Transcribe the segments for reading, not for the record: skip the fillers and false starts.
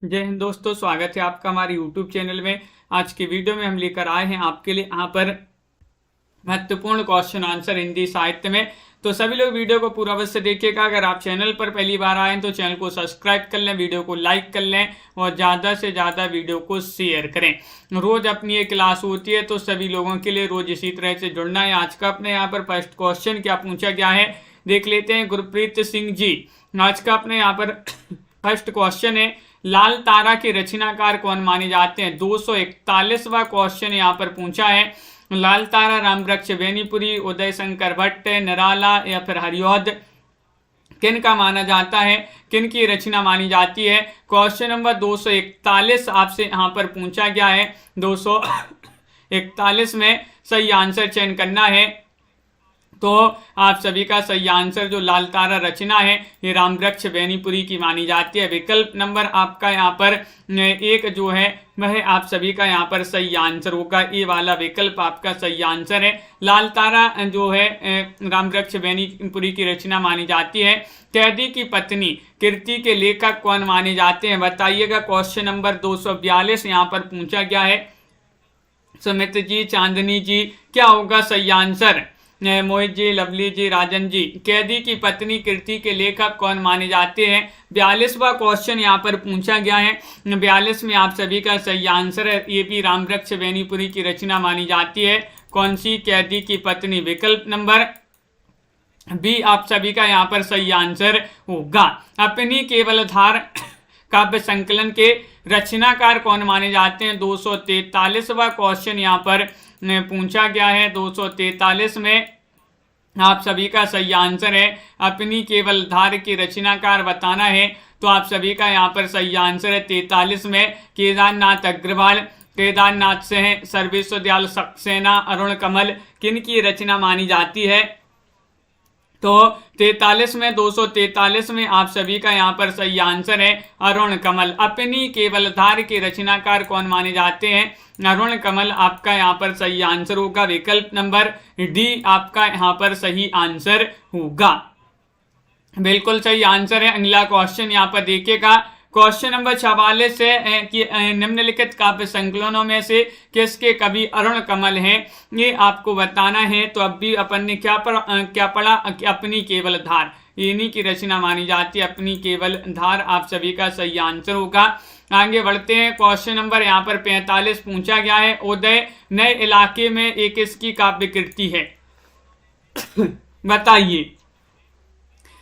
जय हिंद दोस्तों, स्वागत है आपका हमारे YouTube चैनल में। आज की वीडियो में हम लेकर आए हैं आपके लिए यहाँ पर महत्वपूर्ण क्वेश्चन आंसर हिंदी साहित्य में। तो सभी लोग वीडियो को पूरा अवश्य देखिएगा। अगर आप चैनल पर पहली बार आए तो चैनल को सब्सक्राइब कर लें, वीडियो को लाइक कर लें और ज़्यादा से ज़्यादा वीडियो को शेयर करें। रोज़ अपनी एक क्लास होती है तो सभी लोगों के लिए रोज़ इसी तरह से जुड़ना है। आज का अपने यहाँ पर फर्स्ट क्वेश्चन क्या पूछा गया है देख लेते हैं। गुरप्रीत सिंह जी, आज का अपने यहाँ पर फर्स्ट क्वेश्चन है, लाल तारा के रचनाकार कौन माने जाते हैं। 241वां क्वेश्चन यहाँ पर पूछा है। लाल तारा रामवृक्ष बेनीपुरी, उदय शंकर भट्ट, निराला या फिर हरिऔध किन का माना जाता है, किन की रचना मानी जाती है। क्वेश्चन नंबर 241 आपसे यहाँ पर पूछा गया है। 241 में सही आंसर चयन करना है। तो आप सभी का सही आंसर जो लाल तारा रचना है ये रामवृक्ष बेनीपुरी की मानी जाती है। विकल्प नंबर आपका यहाँ पर एक जो है वह आप सभी का यहाँ पर सही आंसर होगा। ये वाला विकल्प आपका सही आंसर है। लाल तारा जो है रामवृक्ष बेनीपुरी की रचना मानी जाती है। कैदी की पत्नी कृति के लेखक कौन माने जाते हैं बताइएगा। क्वेश्चन नंबर 242 यहाँ पर पूछा गया है। सुमित जी, चांदनी जी, क्या होगा सही आंसर। मोहित जी, लवली जी, राजन जी, कैदी की पत्नी कृति के लेखक कौन माने जाते हैं। 42वां क्वेश्चन यहाँ पर पूछा गया है। 42 में आप सभी का सही आंसर है, ये भी रामवृक्ष बेनीपुरी की रचना मानी जाती है। कौन सी, कैदी की पत्नी। विकल्प नंबर बी आप सभी का यहाँ पर सही आंसर होगा। अपनी केवलधार काव्य संकलन के रचनाकार कौन माने जाते हैं। 243वां क्वेश्चन यहाँ पर पूछा गया है। 243 में आप सभी का सही आंसर है, अपनी केवलधार की रचनाकार बताना है। तो आप सभी का यहाँ पर सही आंसर है 43 में केदारनाथ अग्रवाल, केदारनाथ सिंह, सर्वेश्वर दयाल सक्सेना, अरुण कमल किन की रचना मानी जाती है। तो 43 में 243 में आप सभी का यहाँ पर सही आंसर है अरुण कमल। अपनी केवलधार के रचनाकार कौन माने जाते हैं, अरुण कमल आपका यहाँ पर सही आंसर होगा। विकल्प नंबर डी आपका यहाँ पर सही आंसर होगा। बिल्कुल सही आंसर है। अगला क्वेश्चन यहाँ पर देखिएगा। क्वेश्चन नंबर 44 है कि निम्नलिखित काव्य संकलनों में से किसके कवि अरुण कमल हैं, ये आपको बताना है। तो अब भी अपन ने क्या पढ़ा कि अपनी केवल धार इन्हीं की रचना मानी जाती है। अपनी केवल धार आप सभी का सही आंसर होगा। आगे बढ़ते हैं। क्वेश्चन नंबर यहाँ पर 45 पूछा गया है। उदय नए इलाके में एक इसकी काव्य कृति है बताइए।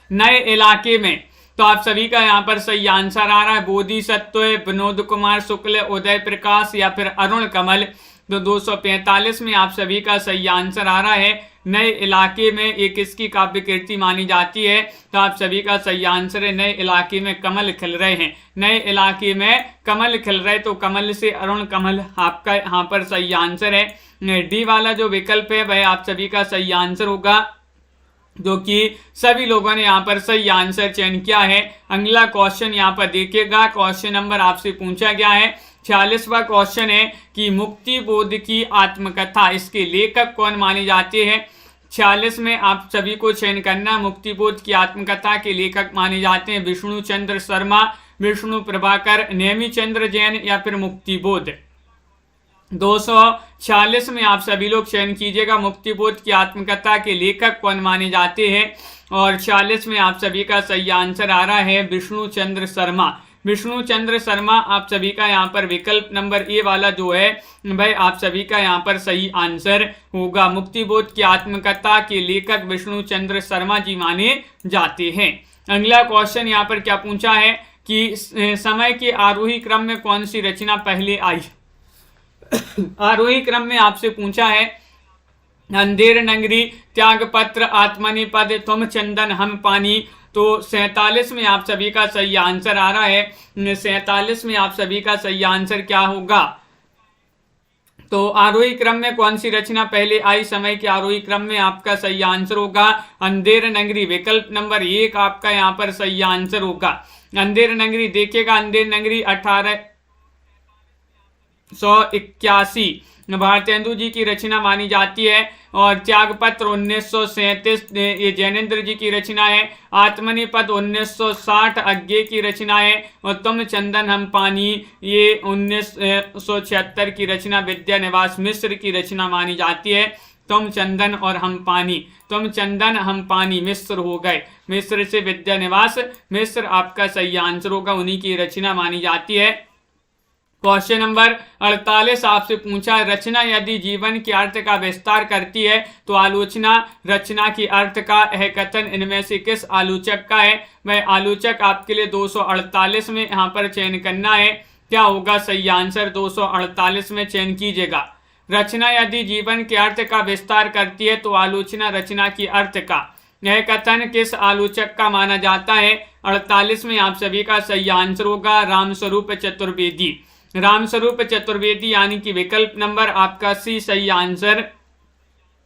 नए इलाके में तो आप सभी का यहाँ पर सही आंसर आ रहा है बोधिसत्व, विनोद कुमार शुक्ल, उदय प्रकाश या फिर अरुण कमल। तो 245 में आप सभी का सही आंसर आ रहा है नए इलाके में एक इसकी काव्य कृति मानी जाती है। तो आप सभी का सही आंसर है नए इलाके में कमल खिल रहे हैं। नए इलाके में कमल खिल रहे, तो कमल से अरुण कमल आपका यहाँ पर सही आंसर है। डी वाला जो विकल्प है वह आप सभी का सही आंसर होगा, जो कि सभी लोगों ने यहाँ पर सही आंसर चयन किया है। अगला क्वेश्चन यहाँ पर देखिएगा। क्वेश्चन नंबर आपसे पूछा गया है। 46वां क्वेश्चन है कि मुक्ति बोध की आत्मकथा इसके लेखक कौन माने जाते हैं। 46 में आप सभी को चयन करना। मुक्ति बोध की आत्मकथा के लेखक माने जाते हैं विष्णु चंद्र शर्मा, विष्णु प्रभाकर, नेमी चंद्र जैन या फिर मुक्ति बोध। 246 में आप सभी लोग चयन कीजिएगा मुक्तिबोध की आत्मकथा के लेखक कौन माने जाते हैं। और 46 में आप सभी का सही आंसर आ रहा है विष्णु चंद्र शर्मा। विष्णु चंद्र शर्मा आप सभी का यहाँ पर विकल्प नंबर ए वाला जो है भाई आप सभी का यहाँ पर सही आंसर होगा। मुक्तिबोध की आत्मकथा के लेखक विष्णु चंद्र शर्मा जी माने जाते हैं। अगला क्वेश्चन यहाँ पर क्या पूछा है कि समय के आरोही क्रम में कौन सी रचना पहले आई। आरोही क्रम में आपसे पूछा है अंधेर नगरी, त्यागपत्र, आत्मनिपद, तुम चंदन हम पानी। तो 47 में आप सभी का सही आंसर आ रहा है। 47 में आप सभी का सही आंसर क्या होगा। तो आरोही क्रम में कौन सी रचना पहले आई, समय के आरोही क्रम में आपका सही आंसर होगा अंधेर नगरी। विकल्प नंबर 1 आपका यहाँ पर सही आंसर होगा। अंधेर नगरी देखिएगा, अंधेर नगरी 1881 भारतेंदु जी की रचना मानी जाती है। और त्यागपत्र 1937 ये जैनेन्द्र जी की रचना है। आत्मनिपद 1960 अज्ञे की रचना है। और तुम चंदन हम पानी ये 1976 की रचना विद्यानिवास मिश्र की रचना मानी जाती है। तुम चंदन और हम पानी, तुम चंदन हम पानी मिश्र हो गए, मिश्र से विद्यानिवास मिश्र आपका सही आंसर होगा, उन्हीं की रचना मानी जाती है। क्वेश्चन नंबर 48 आपसे पूछा, रचना यदि जीवन के अर्थ का विस्तार करती है तो आलोचना रचना की अर्थ का है कथन इनमें से किस आलोचक का है। वह आलोचक आपके लिए 248 में यहाँ पर चयन करना है। क्या होगा सही आंसर, 248 में चयन कीजिएगा। रचना यदि जीवन के अर्थ का विस्तार करती है तो आलोचना रचना की अर्थ का, यह कथन किस आलोचक का माना जाता है। 48 में आप सभी का सही आंसर होगा रामस्वरूप चतुर्वेदी। रामस्वरूप चतुर्वेदी यानी कि विकल्प नंबर आपका सी सही आंसर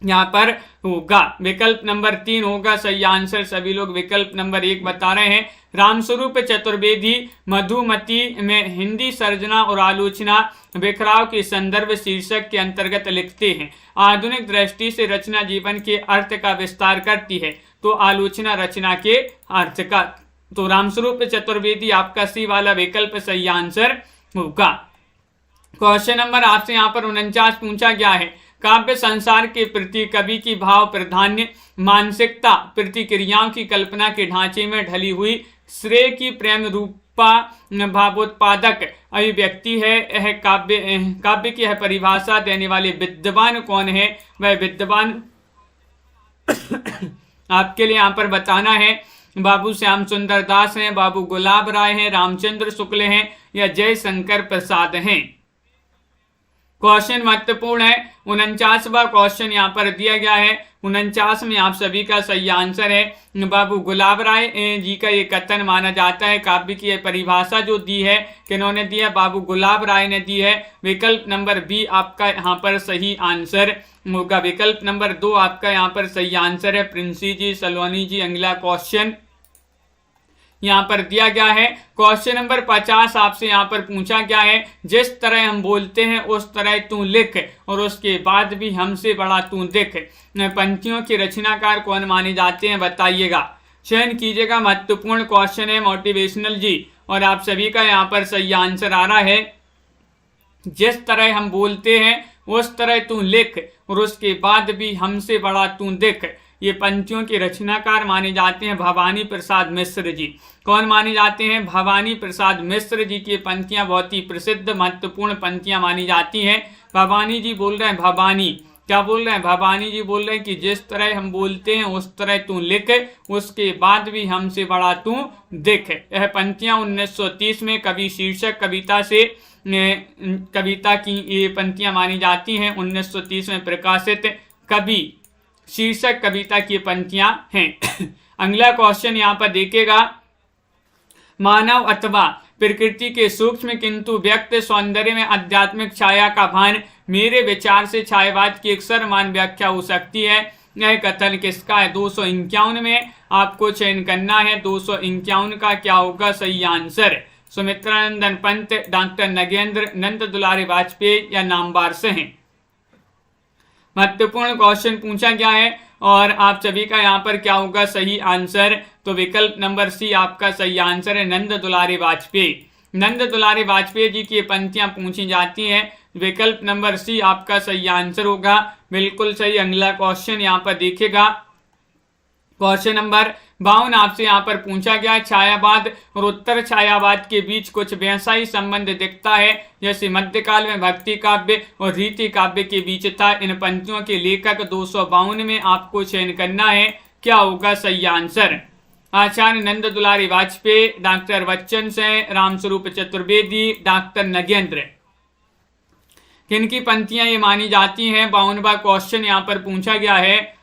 यहाँ पर होगा। विकल्प नंबर 3 होगा सही आंसर। सभी लोग विकल्प नंबर 1 बता रहे हैं। रामस्वरूप चतुर्वेदी मधुमती में हिंदी सर्जना और आलोचना बिखराव के संदर्भ शीर्षक के अंतर्गत लिखते हैं। आधुनिक दृष्टि से रचना जीवन के अर्थ का विस्तार करती है तो आलोचना रचना के अर्थ का। तो रामस्वरूप चतुर्वेदी आपका सी वाला विकल्प सही आंसर होगा। क्वेश्चन नंबर आपसे यहाँ पर 49 पूछा गया है, काव्य संसार के प्रति कवि की भाव प्राधान्य मानसिकता प्रतिक्रियाओं की कल्पना के ढांचे में ढली हुई श्रेय की प्रेम रूपा भावोत्पादक अभिव्यक्ति है। यह काव्य की है परिभाषा देने वाले विद्वान कौन है। वह विद्वान आपके लिए यहाँ पर बताना है। बाबू श्याम सुंदर दास हैं, बाबू गुलाब राय हैं, रामचंद्र शुक्ल हैं या जयशंकर प्रसाद हैं। क्वेश्चन महत्वपूर्ण है। 49वां क्वेश्चन यहाँ पर दिया गया है। 49 में आप सभी का सही आंसर है बाबू गुलाब राय जी का ये कथन माना जाता है। काव्य की परिभाषा जो दी है किन्होंने दी है, बाबू गुलाब राय ने दी है। विकल्प नंबर बी आपका यहाँ पर सही आंसर होगा। विकल्प नंबर 2 आपका यहाँ पर सही आंसर है। प्रिंसी जी, सलोनी जी। अगला क्वेश्चन यहाँ पर दिया गया है। क्वेश्चन नंबर 50 आपसे यहाँ पर पूछा गया है, जिस तरह हम बोलते हैं उस तरह तू लिख और उसके बाद भी हमसे बड़ा तू दिख। पंक्तियों के रचनाकार कौन माने जाते हैं बताइएगा, चयन कीजिएगा। महत्वपूर्ण क्वेश्चन है, मोटिवेशनल जी। और आप सभी का यहाँ पर सही आंसर आ रहा है, जिस तरह हम बोलते हैं उस तरह तू लिख और उसके बाद भी हमसे बड़ा तू दिख। ये पंक्तियों के रचनाकार माने जाते हैं भवानी प्रसाद मिश्र जी। कौन माने जाते हैं? भवानी प्रसाद मिश्र जी की पंक्तियां बहुत ही प्रसिद्ध महत्वपूर्ण पंक्तियां मानी जाती हैं। भवानी जी बोल रहे हैं, भवानी क्या बोल रहे हैं? भवानी जी बोल रहे हैं कि जिस तरह हम बोलते हैं उस तरह तू लिख, उसके बाद भी हमसे बड़ा तू दिख। यह पंक्तियां 1930 में कवि शीर्षक कविता से कविता की ये पंक्तियां मानी जाती हैं। 1930 में प्रकाशित कवि शीर्षक कविता की पंक्तियां हैं। अगला क्वेश्चन यहाँ पर देखिएगा, मानव अथवा प्रकृति के सूक्ष्म किंतु व्यक्त सौंदर्य में आध्यात्मिक छाया का भान मेरे विचार से छायावाद की एक सर्वमान्य व्याख्या हो सकती है। यह कथन किसका है? 251 में आपको चयन करना है। 251 का क्या होगा सही आंसर? सुमित्रानंदन पंत, डॉक्टर नगेंद्र, नंद दुलारी वाजपेयी या नामवार से हैं। महत्वपूर्ण क्वेश्चन पूछा गया है और आप सभी का यहाँ पर क्या होगा सही आंसर? तो विकल्प नंबर सी आपका सही आंसर है, नंद दुलारी वाजपेयी। नंद दुलारी वाजपेयी जी की पंक्तियां पूछी जाती हैं। विकल्प नंबर सी आपका सही आंसर होगा, बिल्कुल सही। अगला क्वेश्चन यहाँ पर देखिएगा, क्वेश्चन नंबर 52 आपसे यहाँ पर पूछा गया, छायावाद और उत्तर छायावाद के बीच कुछ वैसा ही संबंध दिखता है जैसे मध्यकाल में भक्ति काव्य और रीति काव्य के बीच था। इन पंक्तियों के लेखक 252 में आपको चयन करना है। क्या होगा सही आंसर? आचार्य नंद दुलारी वाजपेयी, डॉक्टर बच्चन सेन, रामस्वरूप चतुर्वेदी, डॉक्टर नगेंद्र। किनकी पंक्तियां ये मानी जाती हैं? 52वां क्वेश्चन यहाँ पर पूछा गया है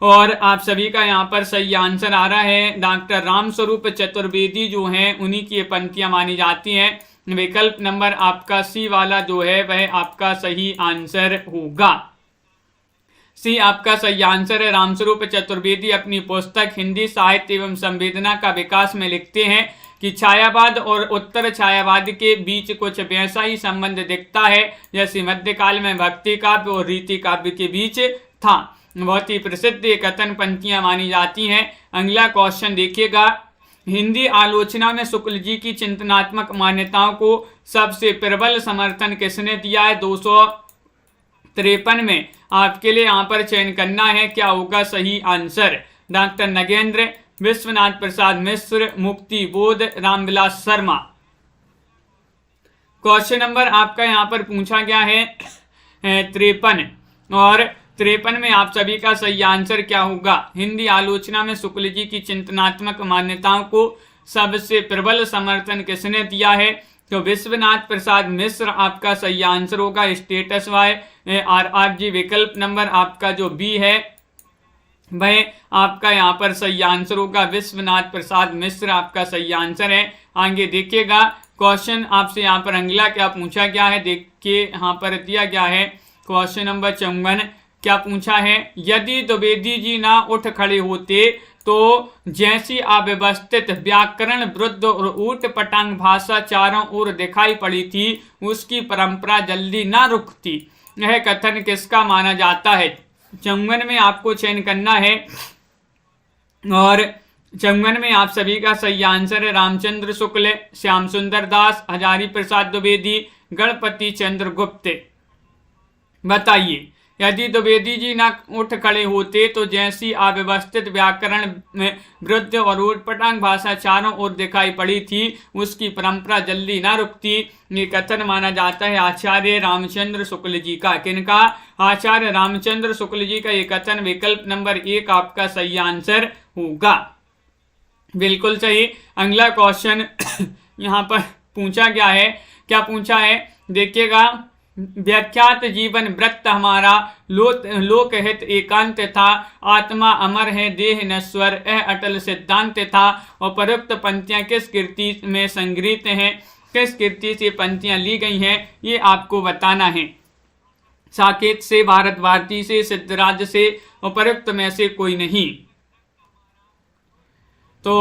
और आप सभी का यहाँ पर सही आंसर आ रहा है, डॉक्टर रामस्वरूप चतुर्वेदी जो हैं उन्हीं की पंक्तियां मानी जाती हैं। विकल्प नंबर आपका सी वाला जो है वह आपका सही आंसर होगा। सी आपका सही आंसर है। रामस्वरूप चतुर्वेदी अपनी पुस्तक हिंदी साहित्य एवं संवेदना का विकास में लिखते हैं कि छायावाद और उत्तर छायावाद के बीच कुछ वैसा ही संबंध दिखता है जैसे मध्यकाल में भक्ति काव्य और रीति काव्य के बीच था। बहुत ही प्रसिद्ध ये कथन पंक्तियां मानी जाती हैं। अगला क्वेश्चन देखिएगा, हिंदी आलोचना में शुक्ल जी की चिंतनात्मक मान्यताओं को सबसे प्रबल समर्थन किसने दिया है? 253 में आपके लिए यहाँ पर चयन करना है, क्या होगा सही आंसर? डॉक्टर नगेंद्र, विश्वनाथ प्रसाद मिश्र, मुक्ति बोध, रामविलास शर्मा। क्वेश्चन नंबर आपका यहाँ पर पूछा गया है 53 और 53 में आप सभी का सही आंसर क्या होगा? हिंदी आलोचना में शुक्ल जी की चिंतनात्मक मान्यताओं को सबसे प्रबल समर्थन किसने दिया है? तो विश्वनाथ प्रसाद मिश्र आपका सही आंसर होगा। स्टेटस वाई RR जी विकल्प नंबर आपका जो बी है वह आपका यहाँ पर सही आंसर होगा। विश्वनाथ प्रसाद मिश्र आपका सही आंसर है। आगे देखिएगा, क्वेश्चन आपसे यहाँ पर अगला क्या पूछा गया है, देखिए यहाँ पर दिया गया है क्वेश्चन नंबर 54। क्या पूछा है? यदि द्विवेदी जी ना उठ खड़े होते तो जैसी अव्यवस्थित व्याकरण वृद्ध और ऊट पटांग भाषा चारों ओर दिखाई पड़ी थी उसकी परंपरा जल्दी ना रुकती। यह कथन किसका माना जाता है? 54 में आपको चयन करना है और 54 में आप सभी का सही आंसर है रामचंद्र शुक्ल, श्याम सुंदर दास, हजारी प्रसाद द्विवेदी, गणपति चंद्र गुप्त। बताइए, यदि द्विवेदी जी ना उठ खड़े होते तो जैसी अव्यवस्थित व्याकरण में वृद्ध और ऊटपटांग भाषा चारों ओर दिखाई पड़ी थी उसकी परंपरा जल्दी ना रुकती। ये कथन माना जाता है आचार्य रामचंद्र शुक्ल जी का। किनका? आचार्य रामचंद्र शुक्ल जी का ये कथन विकल्प नंबर 1 आपका सही आंसर होगा। बिल्कुल सही। अगला क्वेश्चन यहाँ पर पूछा गया है, क्या पूछा है देखिएगा, व्याख्यात जीवन वृत्त हमारा लोकहित एकांत था, आत्मा अमर है देह नश्वर यह अटल सिद्धांत था। उपरोक्त पंक्तियां किस कृति में संग्रहित हैं? किस कृति से पंक्तियां ली गई हैं ये आपको बताना है। साकेत से, भारत भारती से, सिद्धराज से, उपरोक्त में से कोई नहीं। तो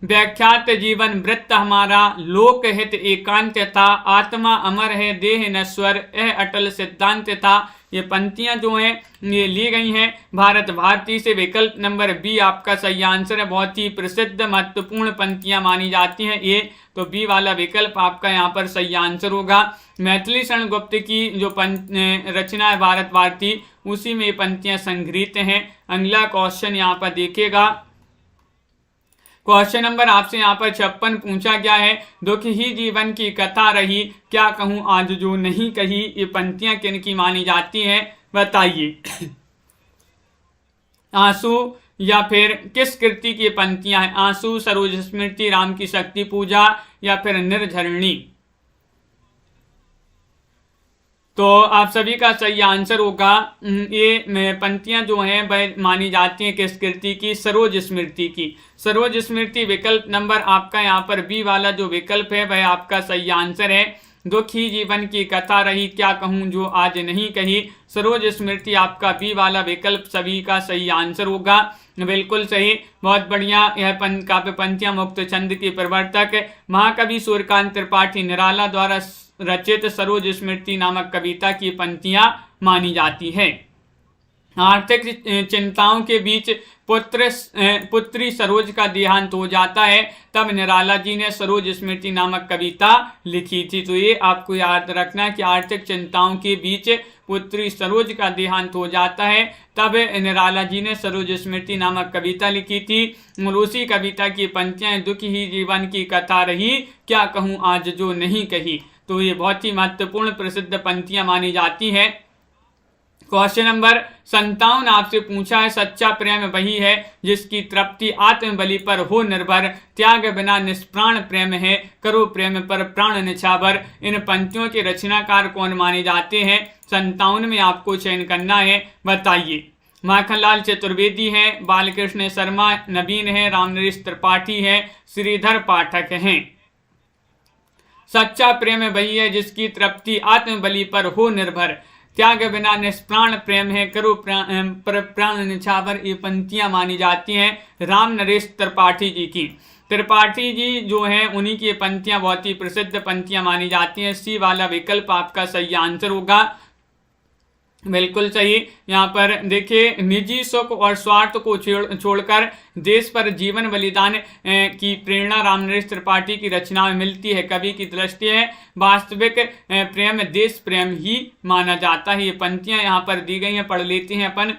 व्याख्यात जीवन वृत्त हमारा लोकहित एकांत था, आत्मा अमर है देह नश्वर यह अटल सिद्धांत था। ये पंक्तियां जो हैं ये ली गई हैं भारत भारती से। विकल्प नंबर बी आपका सही आंसर है। बहुत ही प्रसिद्ध महत्वपूर्ण पंक्तियां मानी जाती हैं ये, तो बी वाला विकल्प आपका यहाँ पर सही आंसर होगा। मैथिली शरण गुप्त की जो रचना है भारत भारती उसी में ये पंक्तियां संग्रहित हैं। अगला क्वेश्चन यहाँ पर देखिएगा, क्वेश्चन नंबर आपसे यहाँ पर 56 पूछा गया है, दुख ही जीवन की कथा रही क्या कहूँ आज जो नहीं कही। ये पंक्तियां किन की मानी जाती हैं बताइए। आंसू या फिर किस कृति की पंक्तियां हैं? आंसू, सरोज स्मृति, राम की शक्ति पूजा या फिर निर्झरणी। तो आप सभी का सही आंसर होगा, ये पंक्तियां जो हैं वह मानी जाती हैं किस कृति की? सरोज स्मृति की। सरोज स्मृति विकल्प नंबर आपका यहाँ पर बी वाला जो विकल्प है वह आपका सही आंसर है। दुख ही जीवन की कथा रही क्या कहूँ जो आज नहीं कही। सरोज स्मृति आपका बी वाला विकल्प सभी का सही आंसर होगा। बिल्कुल सही, बहुत बढ़िया। यह काव्य पंक्तियां मुक्त छंद के प्रवर्तक महाकवि सूर्यकांत त्रिपाठी निराला द्वारा रचित सरोज स्मृति नामक कविता की पंक्तियां मानी जाती है। आर्थिक चिंताओं के बीच पुत्री सरोज का देहांत हो जाता है, तब निराला जी ने सरोज स्मृति नामक कविता लिखी थी। तो ये आपको याद रखना कि आर्थिक चिंताओं के बीच पुत्री सरोज का देहांत हो जाता है, तब निराला जी ने सरोज स्मृति नामक कविता लिखी थी। और उसी कविता की पंक्तियां दुख ही जीवन की कथा रही क्या कहूँ आज जो नहीं कही। तो ये बहुत ही महत्वपूर्ण प्रसिद्ध पंक्तियां मानी जाती हैं। क्वेश्चन नंबर 57 आपसे पूछा है, सच्चा प्रेम वही है जिसकी तृप्ति आत्मबलि पर हो निर्भर, त्याग बिना निष्प्राण प्रेम है, करो प्रेम पर प्राण निछावर। इन पंक्तियों के रचनाकार कौन माने जाते हैं? 57 में आपको चयन करना है, बताइए। माखनलाल चतुर्वेदी हैं, बालकृष्ण शर्मा नवीन है, रामनरेश त्रिपाठी है, श्रीधर पाठक हैं। सच्चा प्रेम वही है जिसकी तृप्ति आत्मबलि पर हो निर्भर, त्याग बिना निष्प्राण प्रेम है, करो प्राण निछावर। ये पंक्तियां मानी जाती हैं राम नरेश त्रिपाठी जी की। त्रिपाठी जी जो हैं उन्हीं की पंक्तियां बहुत ही प्रसिद्ध पंक्तियां मानी जाती हैं। सी वाला विकल्प आपका सही आंसर होगा, बिल्कुल सही। यहाँ पर देखिए, निजी सुख और स्वार्थ को छोड़कर देश पर जीवन बलिदान की प्रेरणा रामनरेश त्रिपाठी की रचना में मिलती है। कवि की दृष्टि है वास्तविक प्रेम देश प्रेम ही माना जाता है। ये पंक्तियां यहाँ पर दी गई हैं, पढ़ लेते हैं अपन।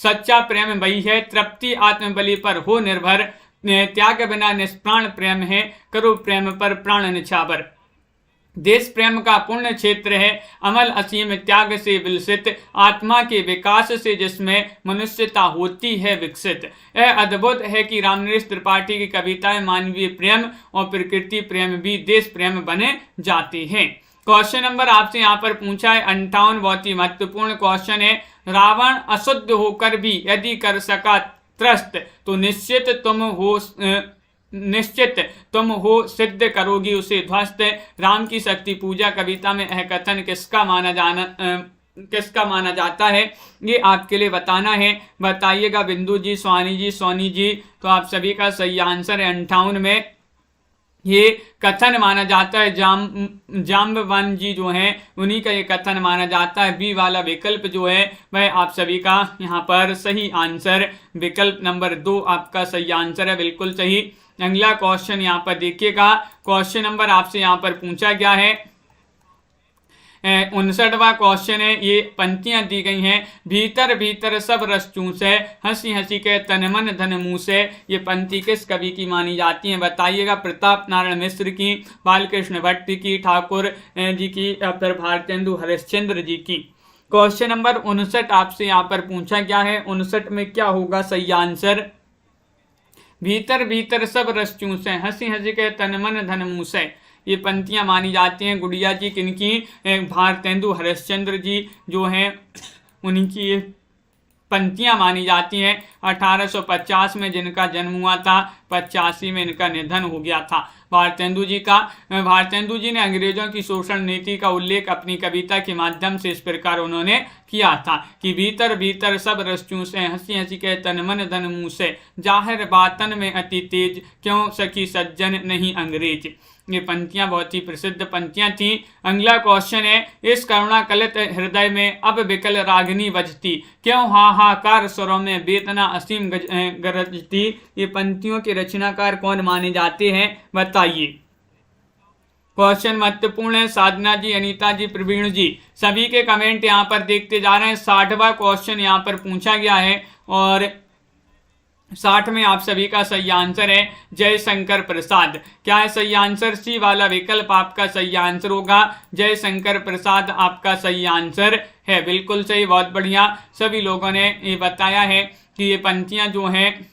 सच्चा प्रेम वही है, तृप्ति आत्मबलि पर हो निर्भर, त्याग बिना निष्प्राण प्रेम है, करो प्रेम पर प्राण निछावर। देश प्रेम का पूर्ण क्षेत्र है, अमल असीम त्याग से विलसित, आत्मा के विकास से जिसमें मनुष्यता होती है विकसित। यह अद्भुत है कि रामनरेश त्रिपाठी की कविताएं मानवीय प्रेम और प्रकृति प्रेम भी देश प्रेम बने जाती हैं। क्वेश्चन नंबर आपसे यहाँ पर पूछा है 58, बहुत ही महत्वपूर्ण क्वेश्चन है। रावण अशुद्ध होकर भी यदि कर सका त्रस्त, तो निश्चित तुम हो सिद्ध करोगी उसे ध्वस्त। राम की शक्ति पूजा कविता में यह कथन किसका माना जाता है, ये आपके लिए बताना है। बताइएगा बिंदु जी, स्वानी जी, सोनी जी। तो आप सभी का सही आंसर है 58 में ये कथन माना जाता है। जाम्बवन जी जो हैं उन्हीं का ये कथन माना जाता है। बी वाला विकल्प जो है वह आप सभी का यहाँ पर सही आंसर, विकल्प नंबर 2 आपका सही आंसर है, बिल्कुल सही। अगला क्वेश्चन यहाँ पर देखिएगा। क्वेश्चन नंबर आपसे यहाँ पर पूछा गया है 59वां क्वेश्चन है। ये पंक्तियां दी गई हैं, भीतर भीतर सब रस चूसे, हंसी हंसी के तन मन धन मुँह से। ये पंक्ति किस कवि की मानी जाती है, बताइएगा। प्रताप नारायण मिश्र की, बालकृष्ण भट्ट की, ठाकुर जी की, या फिर भारतेंदु हरिश्चंद्र जी की। क्वेश्चन नंबर 59 आपसे यहाँ पर पूछा गया है। 59 में क्या होगा सही आंसर, भीतर भीतर सब रस चूसे, हंसी हंसी के तन मन धन मुँह से। ये पंक्तियां मानी जाती हैं गुड़िया जी किनकी, भारतेंदु हरिश्चंद्र जी जो हैं उन्हीं की पंक्तियां मानी जाती हैं। 1850 में जिनका जन्म हुआ था, 85 में इनका निधन हो गया था भारतेंदु जी का। भारतेंदु जी ने अंग्रेजों की शोषण नीति का उल्लेख अपनी कविता के माध्यम से इस प्रकार उन्होंने किया था कि भीतर भीतर सब रस चूसे, हंसी हंसी के तन मन धन मुँह से, जाहिर बातन में अति तेज, क्यों सखी सज्जन नहीं अंग्रेज। ये पंक्तियां बहुत ही प्रसिद्ध पंक्तियां थी। अगला क्वेश्चन है, इस करुणा कलित हृदय में अब विकल रागिनी बजती, क्यों हाहाकार स्वरों में वेदना असीम गरजती। ये पंक्तियों के रचनाकार कौन माने जाते हैं, बताइए। क्वेश्चन महत्वपूर्ण है। साधना जी, अनीता जी, प्रवीण जी, सभी के कमेंट यहाँ पर देखते जा रहे हैं। 60वां क्वेश्चन यहाँ पर पूछा गया है और 60 में आप सभी का सही आंसर है जयशंकर प्रसाद। क्या है सही आंसर, सी वाला विकल्प आपका सही आंसर होगा। जयशंकर प्रसाद आपका सही आंसर है, बिल्कुल सही, बहुत बढ़िया। सभी लोगों ने ये बताया है कि ये पंक्तियां जो हैं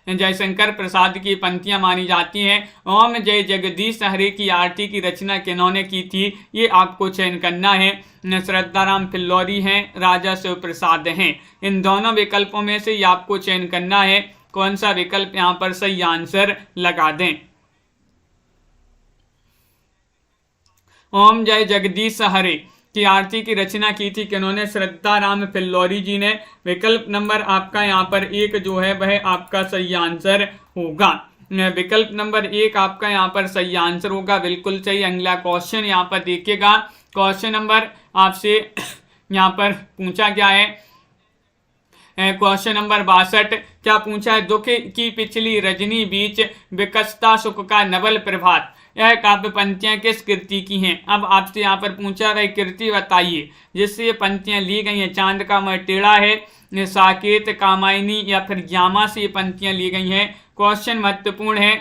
जयशंकर प्रसाद की पंक्तियां मानी जाती हैं। ओम जय जगदीश हरे की आरती की रचना किन्होंने की थी, ये आपको चयन करना है। श्रद्धाराम फिल्लौरी हैं, राजा शिव प्रसाद हैं। इन दोनों विकल्पों में से ये आपको चयन करना है कौन सा विकल्प यहाँ पर सही आंसर लगा दें। ओम जय जगदीश हरे की आरती की रचना की थी किन्होंने, श्रद्धाराम फिल्लौरी जी ने। विकल्प नंबर आपका यहाँ पर 1 जो है वह आपका सही आंसर होगा। विकल्प नंबर 1 आपका यहाँ पर सही आंसर होगा, बिल्कुल सही। अगला क्वेश्चन यहाँ पर देखिएगा। क्वेश्चन नंबर आपसे यहाँ पर पूछा गया है क्वेश्चन नंबर 62। क्या पूछा है, दुख की पिछली रजनी बीच विकसता सुख का नवल प्रभात। यह काव्य पंक्तियां किस कृति की हैं। अब आपसे यहाँ पर पूछा गया कृति बताइए जिससे ये पंक्तियां ली गई हैं। चांद का मुंह टेढ़ा है, साकेत, कामायनी या फिर यामा से ये पंक्तियां ली गई हैं। क्वेश्चन महत्वपूर्ण है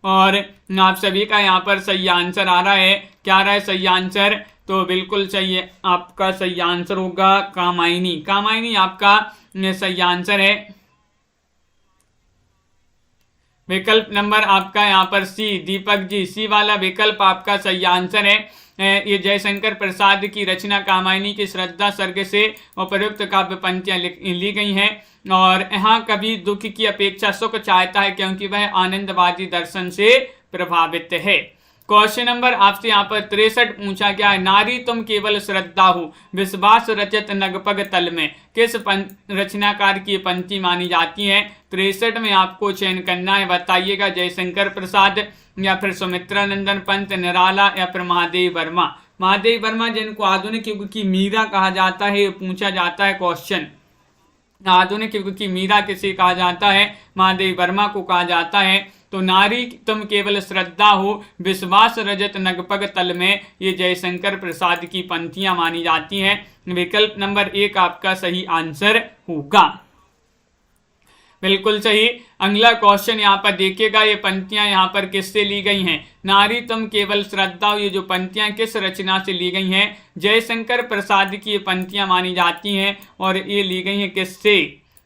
और आप सभी का यहाँ पर सही आंसर आ रहा है। क्या आ रहा है सही आंसर, तो बिल्कुल सही है, आपका सही आंसर होगा कामायनी। कामायनी आपका सही आंसर है। विकल्प नंबर आपका यहाँ पर सी, दीपक जी, सी वाला विकल्प आपका सही आंसर है। ये जयशंकर प्रसाद की रचना कामायनी की श्रद्धा सर्ग से उपयुक्त काव्य पंक्तियां ली गई हैं और यहाँ कभी दुख की अपेक्षा सुख चाहता है क्योंकि वह आनंदवादी दर्शन से प्रभावित है। क्वेश्चन नंबर आपसे यहाँ पर 63 पूछा गया है, नारी तुम केवल श्रद्धा हो विश्वास रचत नगपग तल में किस रचनाकार की पंक्ति मानी जाती है। 63 में आपको चयन करना है, बताइएगा जयशंकर प्रसाद या फिर सुमित्रानंदन पंत, निराला या फिर महादेव वर्मा। महादेव वर्मा जिनको आधुनिक युग की मीरा कहा जाता है, पूछा जाता है क्वेश्चन। आधुनिक युग की मीरा किसे कहा जाता है, महादेव वर्मा को कहा जाता है। तो नारी तुम केवल श्रद्धा हो विश्वास रजत नगपग तल में, ये जयशंकर प्रसाद की पंक्तियां मानी जाती हैं। विकल्प नंबर 1 आपका सही आंसर होगा, बिल्कुल सही। अगला क्वेश्चन यहाँ पर देखिएगा, ये पंक्तियां यहाँ पर किससे ली गई हैं। नारी तुम केवल श्रद्धा हो, ये जो पंक्तियां किस रचना से ली गई हैं, जयशंकर प्रसाद की ये पंक्तियां मानी जाती हैं। और ये ली गई हैं किससे,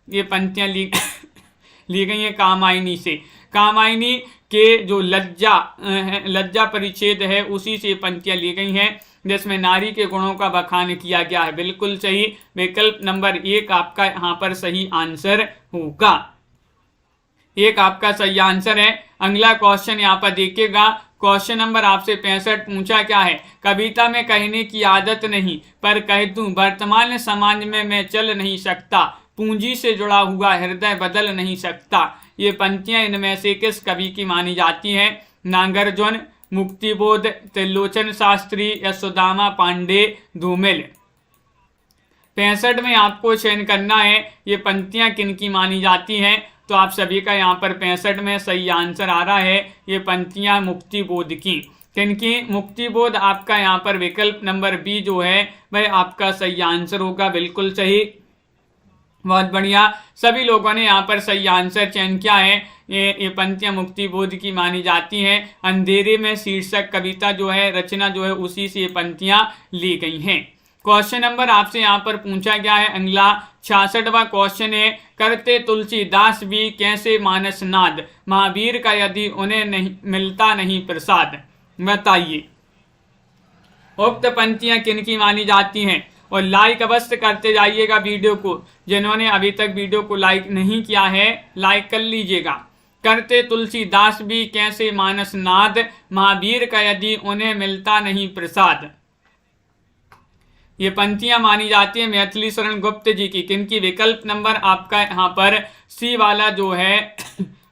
ये पंक्तियां ली गई हैं कामायनी से। कामायनी के जो लज्जा परिच्छेद है उसी से पंक्तियां ली गई हैं, जिसमें नारी के गुणों का बखान किया गया है, बिल्कुल सही। विकल्प नंबर 1 आपका यहाँ पर सही आंसर होगा, 1 आपका सही आंसर है। अगला क्वेश्चन यहाँ पर देखिएगा, क्वेश्चन नंबर आपसे 65 पूछा क्या है, कविता में कहने की आदत नहीं पर कह दूं वर्तमान समाज में मैं चल नहीं सकता, पूंजी से जुड़ा हुआ हृदय बदल नहीं सकता। ये पंक्तियां इनमें से किस कवि की मानी जाती हैं। नागार्जुन, मुक्तिबोध, त्रिलोचन शास्त्री या सुदामा पांडे धूमिल। 65 में आपको चयन करना है, ये पंक्तियां किन की मानी जाती हैं। तो आप सभी का यहाँ पर 65 में सही आंसर आ रहा है, ये पंक्तियां मुक्तिबोध की। किनकी, मुक्तिबोध। आपका यहाँ पर विकल्प नंबर बी जो है वह आपका सही आंसर होगा, बिल्कुल सही, बहुत बढ़िया। सभी लोगों ने यहाँ पर सही आंसर चयन किया है। ये पंक्तियां मुक्तिबोध की मानी जाती हैं। अंधेरे में शीर्षक कविता जो है, रचना जो है, उसी से ये पंक्तियां ली गई हैं। क्वेश्चन नंबर आपसे यहाँ पर पूछा गया है अगला 66वां क्वेश्चन है, करते तुलसीदास भी कैसे मानस नाद, महावीर का यदि उन्हें नहीं मिलता नहीं प्रसाद। बताइए उक्त पंक्तियां किन की मानी जाती हैं। और लाइक अवश्य करते जाइएगा वीडियो को, जिन्होंने अभी तक वीडियो को लाइक नहीं किया है लाइक कर लीजिएगा। करते तुलसीदास भी कैसे मानस नाद, महावीर का यदि उन्हें मिलता नहीं प्रसाद। ये पंक्तियां मानी जाती है मैथिली शरण गुप्त जी की। किनकी, विकल्प नंबर आपका यहाँ पर सी वाला जो है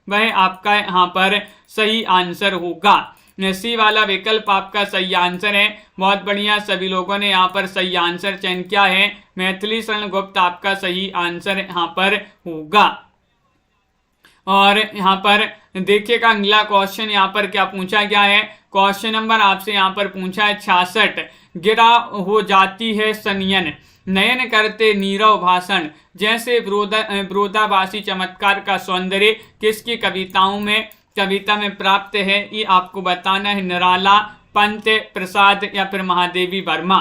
वह आपका यहाँ पर सही आंसर होगा। सी वाला विकल्प आपका सही आंसर है, बहुत बढ़िया। सभी लोगों ने यहाँ पर सही आंसर चयन किया है, मैथिली शरण गुप्त आपका सही आंसर यहाँ पर होगा। और यहाँ पर देखिएगा अगला क्वेश्चन यहाँ पर क्या पूछा गया है। क्वेश्चन नंबर आपसे यहाँ पर पूछा है 66, गिरा हो जाती है सनियन, नयन करते नीरव भाषण, जैसे विरोधाभासी चमत्कार का सौंदर्य किसकी कविता में प्राप्त है। ये आपको बताना है, निराला, पंत, प्रसाद या फिर महादेवी वर्मा।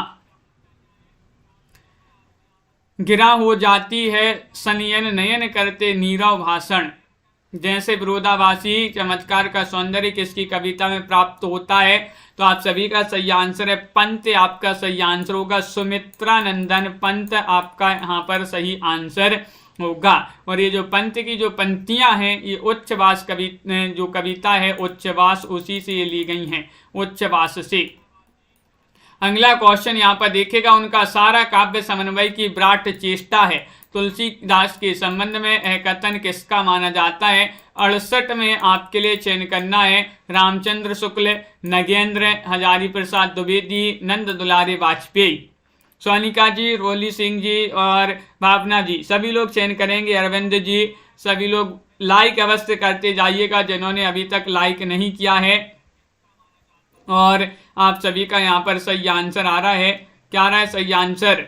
गिरा हो जाती है सनियन, नयन करते नीरव भाषण, जैसे विरोधाभासी चमत्कार का सौंदर्य किसकी कविता में प्राप्त होता है। तो आप सभी का सही आंसर है पंत, आपका सही आंसर होगा। सुमित्रानंदन पंत आपका यहाँ पर सही आंसर होगा। और ये जो पंत की जो पंक्तियां हैं, ये उच्छ्वास जो कविता है उच्छ्वास, उसी से ये ली गई हैं, उच्छ्वास से। अगला क्वेश्चन यहाँ पर देखेगा, उनका सारा काव्य समन्वय की विराट चेष्टा है, तुलसीदास के संबंध में यह कथन किसका माना जाता है। 68 में आपके लिए चयन करना है, रामचंद्र शुक्ल, नगेंद्र, हजारी प्रसाद द्विवेदी, नंद दुलारे वाजपेयी। सोनिका जी, रोली सिंह जी और भावना जी सभी लोग चयन करेंगे, अरविंद जी। सभी लोग लाइक अवश्य करते जाइएगा जिन्होंने अभी तक लाइक नहीं किया है। और आप सभी का यहाँ पर सही आंसर आ रहा है, क्या आ रहा है सही आंसर,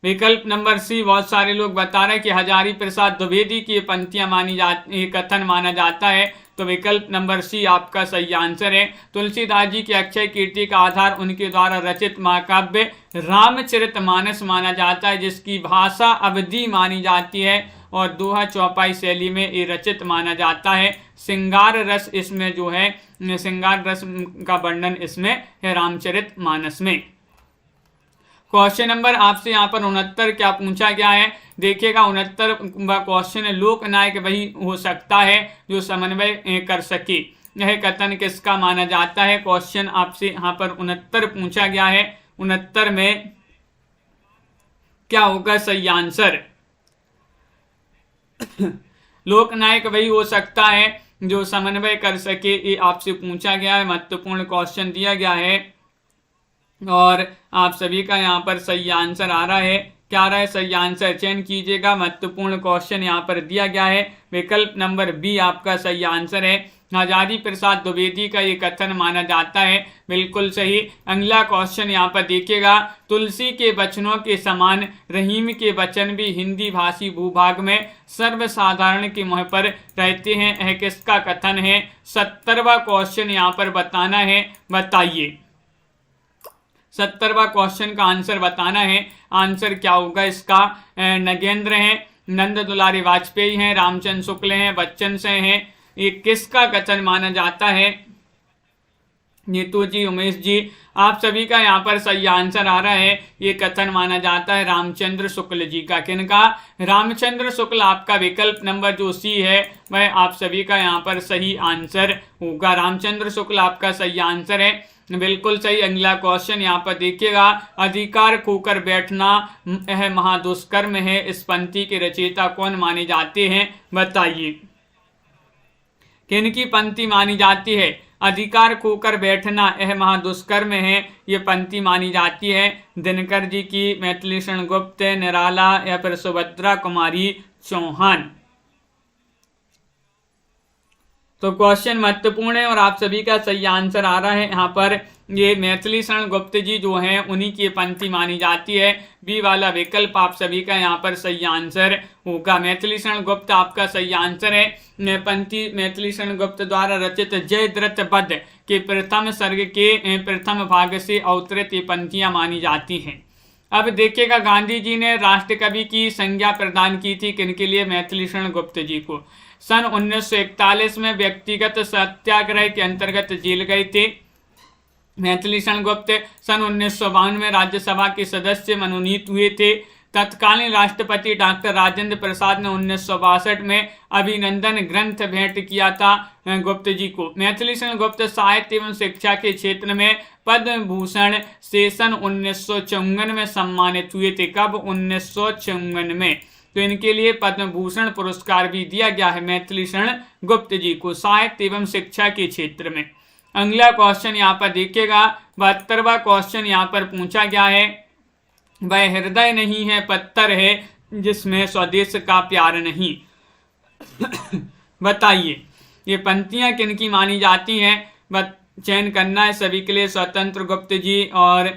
विकल्प नंबर सी। बहुत सारे लोग बता रहे हैं कि हजारी प्रसाद द्विवेदी की पंक्तियां मानी जाती, कथन माना जाता है। तो विकल्प नंबर सी आपका सही आंसर है। तुलसीदास जी की अक्षय कीर्ति का आधार उनके द्वारा रचित महाकाव्य रामचरितमानस माना जाता है, जिसकी भाषा अवधी मानी जाती है और दोहा चौपाई शैली में ये रचित माना जाता है। श्रृंगार रस इसमें जो है, श्रृंगार रस का वर्णन इसमें है रामचरितमानस में। क्वेश्चन नंबर आपसे यहाँ पर 69 क्या पूछा गया है, देखिएगा 69 क्वेश्चन है, लोकनायक वही हो सकता है जो समन्वय कर सके। यह कथन किसका माना जाता है? क्वेश्चन आपसे यहाँ पर 69 पूछा गया है। 69 में क्या होगा सही आंसर? लोकनायक वही हो सकता है जो समन्वय कर सके, ये आपसे पूछा गया है, महत्वपूर्ण क्वेश्चन दिया गया है और आप सभी का यहाँ पर सही आंसर आ रहा है। क्या आ रहा है सही आंसर? चयन कीजिएगा, महत्वपूर्ण क्वेश्चन यहाँ पर दिया गया है। विकल्प नंबर बी आपका सही आंसर है। हजारी प्रसाद द्विवेदी का ये कथन माना जाता है, बिल्कुल सही। अगला क्वेश्चन यहाँ पर देखिएगा, तुलसी के वचनों के समान रहीम के वचन भी हिंदी भाषी भूभाग में सर्वसाधारण के मुँह पर रहते हैं, यह किसका कथन है? 70वां क्वेश्चन यहाँ पर बताना है, बताइए। 70वां क्वेश्चन का आंसर बताना है। आंसर क्या होगा इसका? नगेंद्र हैं, नंद दुलारी वाजपेयी हैं, रामचंद्र शुक्ल हैं, बच्चन से हैं। ये किसका कथन माना जाता है? नीतू जी, उमेश जी, आप सभी का यहाँ पर सही आंसर आ रहा है। ये कथन माना जाता है रामचंद्र शुक्ल जी का। किनका? रामचंद्र शुक्ल। आपका विकल्प नंबर जो सी है वह आप सभी का यहाँ पर सही आंसर होगा। रामचंद्र शुक्ल आपका सही आंसर है, बिल्कुल सही। अगला क्वेश्चन यहाँ पर देखिएगा, अधिकार खोकर बैठना यह महादुष्कर्म है, इस पंक्ति के रचयिता कौन माने जाते हैं? बताइए। किनकी पंक्ति मानी जाती है? अधिकार खोकर बैठना यह महादुष्कर्म है, ये पंक्ति मानी जाती है दिनकर जी की, मैथिलीषण गुप्त, निराला या फिर सुभद्रा कुमारी चौहान। तो क्वेश्चन महत्वपूर्ण है और आप सभी का सही आंसर आ रहा है यहाँ पर। ये मैथिलीषण गुप्त जी जो हैं उन्हीं की पंक्ति मानी जाती है। बी वाला विकल्प आप सभी का यहाँ पर सही आंसर होगा। मैथिलीषण गुप्त आपका सही आंसर है। पंक्ति मैथिलीषण गुप्त द्वारा रचित जयद्रथ वध के प्रथम सर्ग के प्रथम भाग से अवतरित ये पंक्तियां मानी जाती हैं। अब देखिएगा, गांधी जी ने राष्ट्र कवि की संज्ञा प्रदान की थी किनके लिए? मैथिलीषण गुप्त जी को। सन 1941 में व्यक्तिगत सत्याग्रह के अंतर्गत जेल गए थे मैथिलीषण गुप्त। सन 1952 में राज्यसभा के सदस्य मनोनीत हुए थे। तत्कालीन राष्ट्रपति डॉक्टर राजेंद्र प्रसाद ने 1962 में अभिनंदन ग्रंथ भेंट किया था गुप्त जी को। मैथिलीषण गुप्त साहित्य एवं शिक्षा के क्षेत्र में पद्म भूषण से सन 1954 में सम्मानित हुए थे। कब? 1954 में। तो इनके लिए पद्म भूषण पुरस्कार भी दिया गया है मैथिलीषण गुप्त जी को साहित्य एवं शिक्षा के क्षेत्र में। अगला क्वेश्चन यहाँ पर देखिएगा, 72वां क्वेश्चन यहाँ पर पूछा गया है, वह हृदय नहीं है पत्थर है जिसमें स्वदेश का प्यार नहीं। बताइए ये पंक्तियां किनकी मानी जाती हैं? चयन करना है सभी के लिए। स्वतंत्र गुप्त जी और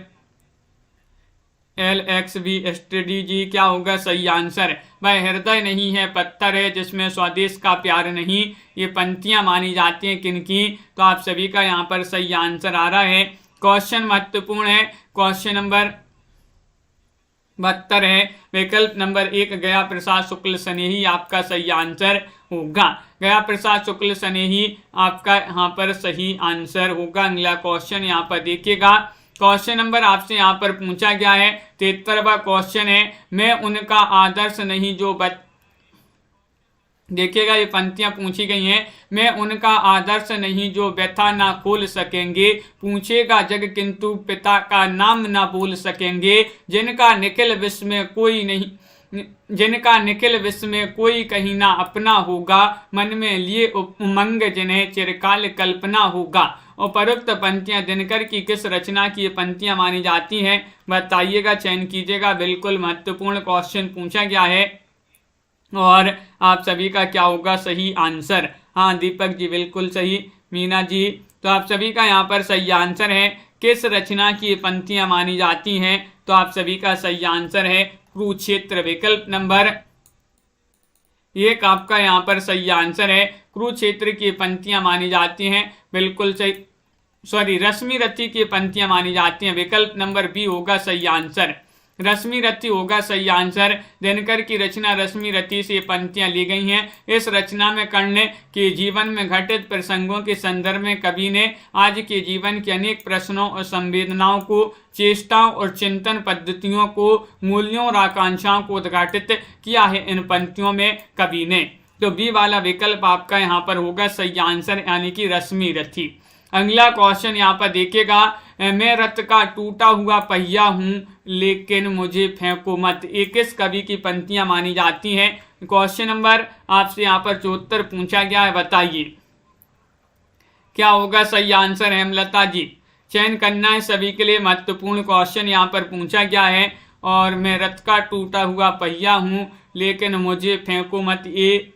LXV स्टडी जी। क्या होगा सही आंसर? वह हृदय नहीं है पत्थर है जिसमें स्वदेश का प्यार नहीं, ये पंक्तियां मानी जाती हैं किनकी? तो आप सभी का यहाँ पर सही आंसर आ रहा है। क्वेश्चन महत्वपूर्ण है, क्वेश्चन नंबर 72 है। विकल्प नंबर 1 गया प्रसाद शुक्ल स्नेही आपका सही आंसर होगा। गया प्रसाद शुक्ल स्नेही आपका यहाँ पर सही आंसर होगा। अगला क्वेश्चन यहाँ पर देखिएगा, क्वेश्चन नंबर आपसे यहाँ पर पूछा गया है 73वां क्वेश्चन है, मैं उनका आदर्श नहीं जो देखिएगा ये पंक्तियां पूछी गई हैं। मैं उनका आदर्श नहीं जो व्यथा ना खोल सकेंगे, पूछेगा जग किंतु पिता का नाम ना बोल सकेंगे, जिनका निखिल विश्व में कोई नहीं, जिनका निखिल विश्व में कोई कहीं ना अपना होगा, मन में लिए उमंग जिन्हें चिरकाल कल्पना होगा। उपरोक्त पंक्तियां दिनकर की किस रचना की ये पंक्तियां मानी जाती हैं? बताइएगा, चयन कीजिएगा। बिल्कुल महत्वपूर्ण क्वेश्चन पूछा गया है और आप सभी का क्या होगा सही आंसर? हाँ दीपक जी बिल्कुल सही, मीना जी, तो आप सभी का यहाँ पर सही आंसर है। किस रचना की ये पंक्तियां मानी जाती हैं? तो आप सभी का सही आंसर है कुरुक्षेत्र। विकल्प नंबर 1 आपका यहाँ पर सही आंसर है। कुरुक्षेत्र की पंक्तियां मानी जाती हैं, बिल्कुल सही। रश्मि रथी की पंक्तियां मानी जाती हैं। विकल्प नंबर बी होगा सही आंसर, रश्मि रथी होगा सही आंसर। दिनकर की रचना रश्मि रथी से पंक्तियां ली गई हैं। इस रचना में कर्ण के जीवन में घटित प्रसंगों के संदर्भ में कवि ने आज के जीवन के अनेक प्रश्नों और संवेदनाओं को, चेष्टाओं और चिंतन पद्धतियों को, मूल्यों और आकांक्षाओं को उद्घाटित किया है इन पंक्तियों में कवि ने। तो बी वाला विकल्प आपका यहाँ पर होगा सही आंसर, यानी कि रश्मि रथी। अगला क्वेश्चन यहाँ पर देखिएगा, मैं रथ का टूटा हुआ पहिया हूँ लेकिन मुझे फेंको मत, ये किस कवि की पंक्तियां मानी जाती हैं? क्वेश्चन नंबर आपसे यहाँ पर 74 पूछा गया है, बताइए क्या होगा सही आंसर? हेमलता जी। चयन करना है सभी के लिए, महत्वपूर्ण क्वेश्चन यहाँ पर पूछा गया है। और मैं रथ का टूटा हुआ पहिया हूँ लेकिन मुझे फेंको मत, ये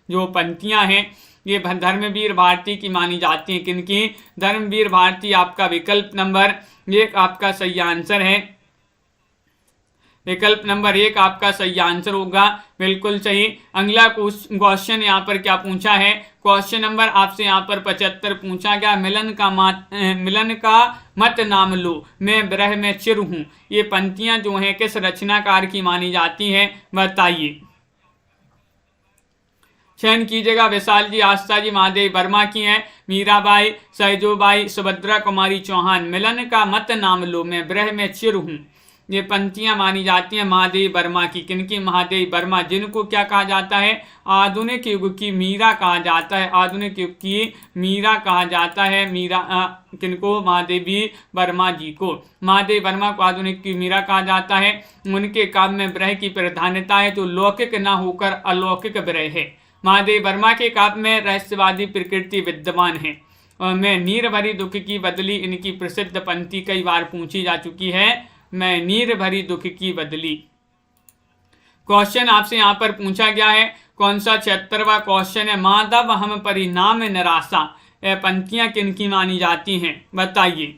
जो पंक्तियां हैं ये धर्मवीर भारती की मानी जाती हैं। किनकी? धर्मवीर भारती आपका विकल्प नंबर 1 आपका सही आंसर है। विकल्प नंबर 1 आपका सही आंसर होगा, बिल्कुल सही। अगला क्वेश्चन यहाँ पर क्या पूछा है? क्वेश्चन नंबर आपसे यहाँ पर 75 पूछा गया, मिलन का मत नाम लो, मैं विरह में चिर हूँ, ये पंक्तियां जो हैं किस रचनाकार की मानी जाती हैं? बताइए। चयन कीजिएगा। विशाल जी, आस्था जी, महादेव वर्मा की हैं, मीराबाई, सैजोबाई, सुभद्रा कुमारी चौहान। मिलन का मत नाम लो, मैं विरह में चिर हूँ, ये पंक्तियां मानी जाती हैं महादेव वर्मा की। किनकी? महादेव वर्मा, जिनको क्या कहा जाता है? आधुनिक युग की मीरा कहा जाता है। आधुनिक युग की मीरा कहा जाता है। मीरा किनको? महादेवी वर्मा जी को। महादेव वर्मा को आधुनिक की मीरा कहा जाता है। उनके काव्य में विरह की प्रधानता है, जो लौकिक न होकर अलौकिक विरह है। महादेव वर्मा के काव्य में रहस्यवादी प्रकृति विद्यमान है। और मैं नीर भरी दुख की बदली, इनकी प्रसिद्ध पंक्ति कई बार पूछी जा चुकी है, मैं नीर भरी दुख की बदली। क्वेश्चन आपसे यहाँ पर पूछा गया है, कौन सा 76वां क्वेश्चन है? माधव हम परिणाम निराशा, यह पंक्तियां किनकी मानी जाती हैं? बताइए।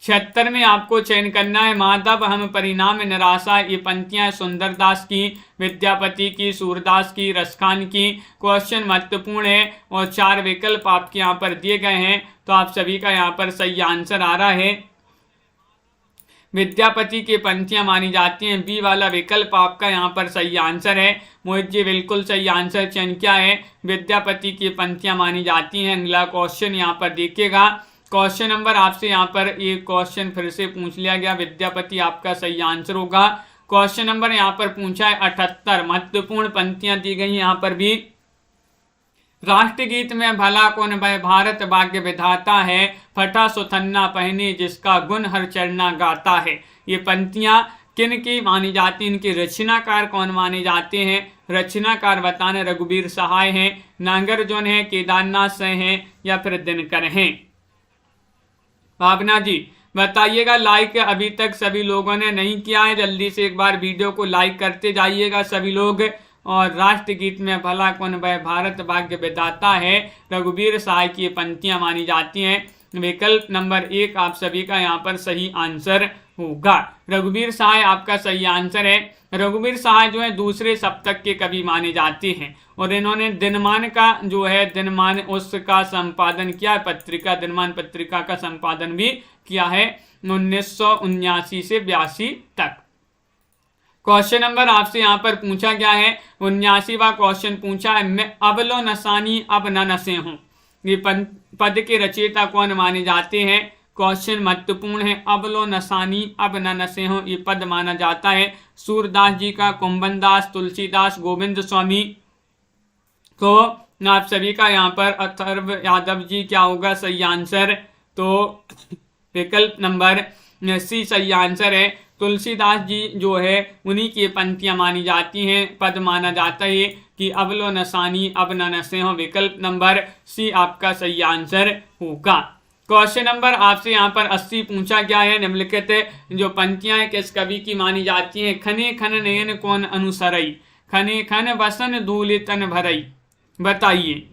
76 में आपको चयन करना है, माधव हम परिणाम निराशा, ये पंक्तियां सुंदरदास की, विद्यापति की, सूरदास की, रसखान की। क्वेश्चन महत्वपूर्ण है और 4 विकल्प आपके यहाँ पर दिए गए हैं, तो आप सभी का यहाँ पर सही आंसर आ रहा है, विद्यापति की पंक्तियां मानी जाती हैं। बी वाला विकल्प आपका यहाँ पर सही आंसर है। मोहित जी, बिल्कुल सही आंसर। चयन क्या है? विद्यापति की पंक्तियां मानी जाती हैं। अगला क्वेश्चन यहाँ पर देखिएगा, क्वेश्चन नंबर आपसे यहाँ पर एक क्वेश्चन फिर से पूछ लिया गया, विद्यापति आपका सही आंसर होगा। क्वेश्चन नंबर यहाँ पर पूछा है 78, महत्वपूर्ण पंक्तियां दी गई यहाँ पर भी। राष्ट्रगीत में भला कौन वह भारत भाग्य विधाता है, फटा सुथन्ना पहने जिसका गुण हर चरना गाता है, ये पंक्तियां किन की मानी जाती हैं? इनके रचनाकार कौन माने जाते हैं? रचनाकार बताना, रघुवीर सहाय हैं, नागर्जुन है, केदारनाथ से हैं, या फिर दिनकर हैं? भावना जी बताइएगा। लाइक अभी तक सभी लोगों ने नहीं किया है, जल्दी से एक बार वीडियो को लाइक करते जाइएगा सभी लोग। और राष्ट्रगीत में भला कौन वह भारत भाग्य विधाता है, रघुवीर सहाय की पंक्तियां मानी जाती हैं। विकल्प नंबर 1 आप सभी का यहाँ पर सही आंसर होगा। रघुवीर सहाय आपका सही आंसर है। रघुवीर सहाय जो है दूसरे सप्तक के कवि माने जाते हैं और इन्होंने दिनमान का जो है दिनमान उसका संपादन किया, पत्रिका दिनमान पत्रिका का संपादन भी किया है 1979 से 82 तक। क्वेश्चन नंबर आपसे यहाँ पर पूछा गया है 79वां क्वेश्चन पूछा है, मैं अब लो नसानी अब न नसे हूँ, ये पद के रचयिता कौन माने जाते हैं? क्वेश्चन महत्वपूर्ण है। अब लो नसानी अब न नसे हो, ये पद माना जाता है सूरदास जी का, कुंभन दास, तुलसीदास, गोविंद स्वामी। तो आप सभी का यहाँ पर अथर्व यादव जी क्या होगा सही आंसर? तो विकल्प नंबर सी सही आंसर है। तुलसीदास जी जो है उन्हीं की पंक्तियां मानी जाती हैं, पद माना जाता है कि अब लो नसानी अब न नसे हो, विकल्प नंबर सी आपका सही आंसर होगा। क्वेश्चन नंबर आपसे यहाँ पर 80 पूछा गया है, निम्नलिखित जो पंक्तियां हैं किस कवि की मानी जाती हैं? खने खन नयन कौन अनुसरई, खने खन बसन धूलि तन भरई, बताइए।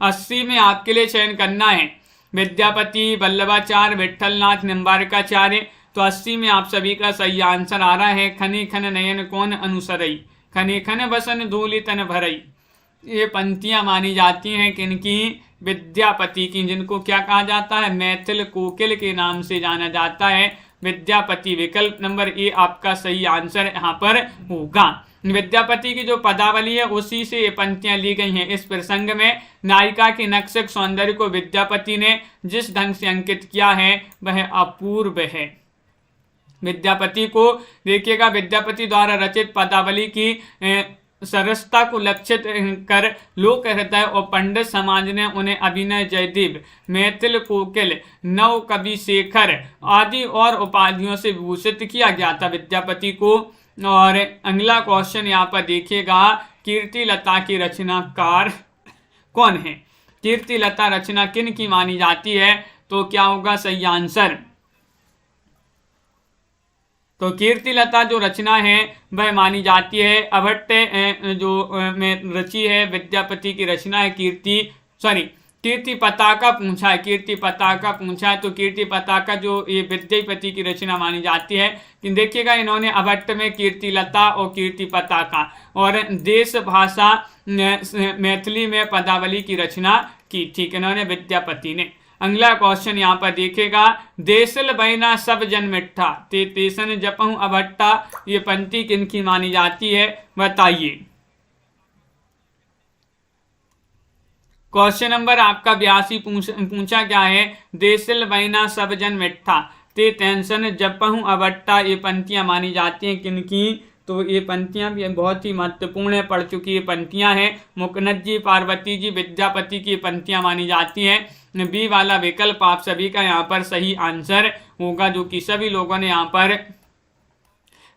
80 में आपके लिए चयन करना है विद्यापति, वल्लभाचार्य, विठलनाथ, निम्बारकाचार्य। तो 80 में आप सभी का सही आंसर आ रहा है खने खन नयन कौन अनुसरई, खने खन बसन धूलि तन भरई, ये पंक्तियां मानी जाती हैं किनकी? विद्यापति की, जिनको क्या कहा जाता है? मैथिल कोकिल के नाम से जाना जाता है विद्यापति। विकल्प नंबर ए आपका सही आंसर यहाँ पर होगा। विद्यापति की जो पदावली है उसी से ये पंक्तियां ली गई हैं। इस प्रसंग में नायिका के नक्शक सौंदर्य को विद्यापति ने जिस ढंग से अंकित किया है वह अपूर्व है। विद्यापति को देखिएगा, विद्यापति द्वारा रचित पदावली की सरसता को लक्षित कर लोक हृदय और पंडित समाज ने उन्हें अभिनय जयदेव, मैथिल कोकिल, नव कवि शेखर आदि और उपाधियों से विभूषित किया गया था विद्यापति को। और अगला क्वेश्चन यहाँ पर देखिएगा, कीर्तिलता की रचनाकार कौन है? कीर्तिलता रचना किन की मानी जाती है? तो क्या होगा सही आंसर? तो कीर्तिलता जो रचना है वह मानी जाती है अभट्ट जो में रची है, विद्यापति की रचना है कीर्ति पताका पूछा है, कीर्ति पताका पूछा है, तो कीर्ति पताका जो ये विद्यापति की रचना मानी जाती है। कि देखिएगा इन्होंने अभट्ट में कीर्तिलता और कीर्ति पताका और देश भाषा मैथिली में पदावली की रचना की थी इन्होंने विद्यापति ने। अगला क्वेश्चन यहाँ पर देखेगा, देसल बहना सब जन मिठा ते तेसन जपहूं अभट्टा, ये पंक्ति किनकी मानी जाती है बताइए। क्वेश्चन नंबर आपका 82 पूछा क्या है, देसल बहना सब जन मिठा ते तेंसन जपहूं अभट्टा, ये पंक्तियां मानी जाती हैं किनकी? तो ये पंक्तियां भी बहुत ही महत्वपूर्ण है, पढ़ चुकी ये पंक्तियां हैं। मुकनद जी, पार्वती जी, विद्यापति की पंक्तियां मानी जाती हैं। बी वाला विकल्प आप सभी का यहाँ पर सही आंसर होगा, जो कि सभी लोगों ने यहाँ पर